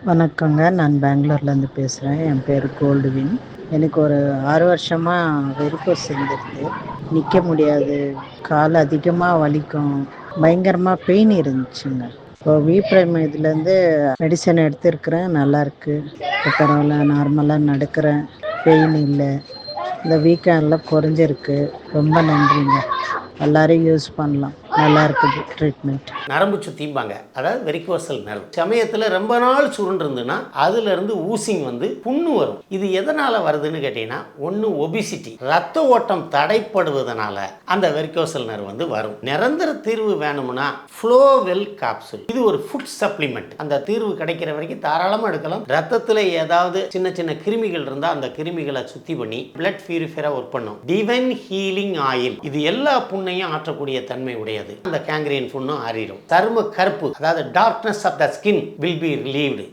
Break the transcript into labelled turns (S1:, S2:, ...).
S1: வணக்கங்க. நான் பெங்களூர்லேருந்து பேசுகிறேன். என் பேர் கோல்டுவின். எனக்கு ஒரு 6 வருஷமாக வெரிகோஸ் இருந்துருது. நிற்க முடியாது. கால் அதிகமாக வலிக்கும். பயங்கரமாக பெயின் இருந்துச்சுங்க. இப்போ விப்ரைம் இதுலேருந்து மெடிசன் எடுத்துருக்கிறேன். நல்லாயிருக்கு. இப்போ பரவாயில்ல. நார்மலாக நடக்கிறேன். பெயின் இல்லை. இந்த வீக்கெண்டில் குறைஞ்சிருக்கு. ரொம்ப நன்றிங்க. எல்லாரும் யூஸ் பண்ணலாம். நல்லா இருக்குது ட்ரீட்மெண்ட்.
S2: நரம்பு சுத்திம்பாங்க, அதாவது வெரிகோசல் நர்வ். சமயத்தில் ரொம்ப நாள் சுருண்டு இருந்துன்னா அதுலேருந்து ஊசிங் வந்து புண்ணு வரும். இது எதனால் வருதுன்னு கேட்டிங்கன்னா, ஒன்று ஒபிசிட்டி, ரத்த ஓட்டம் தடைப்படுவதனால அந்த வெரிகோசல் நர்வ் வந்து வரும். நிரந்தர தீர்வு வேணும்னா ஃப்ளோவெல் காப்சூல், இது ஒரு ஃபுட் சப்ளிமெண்ட். அந்த தீர்வு கிடைக்கிற வரைக்கும் தாராளமாக எடுக்கலாம். ரத்தத்தில் ஏதாவது சின்ன சின்ன கிருமிகள் இருந்தால் அந்த கிருமிகளை சுத்தி பண்ணி பிளட் பியூரிஃபையராக ஒர்க் பண்ணும். டிவைன் ஹீலிங் ஆயில், இது எல்லா புண்ணையும் ஆற்றக்கூடிய தன்மை உடையது. அந்த கேங்க்ரீன் புண்ணும் ஆறிடும். சரும கருப்பு, அதாவது darkness of the skin will be relieved.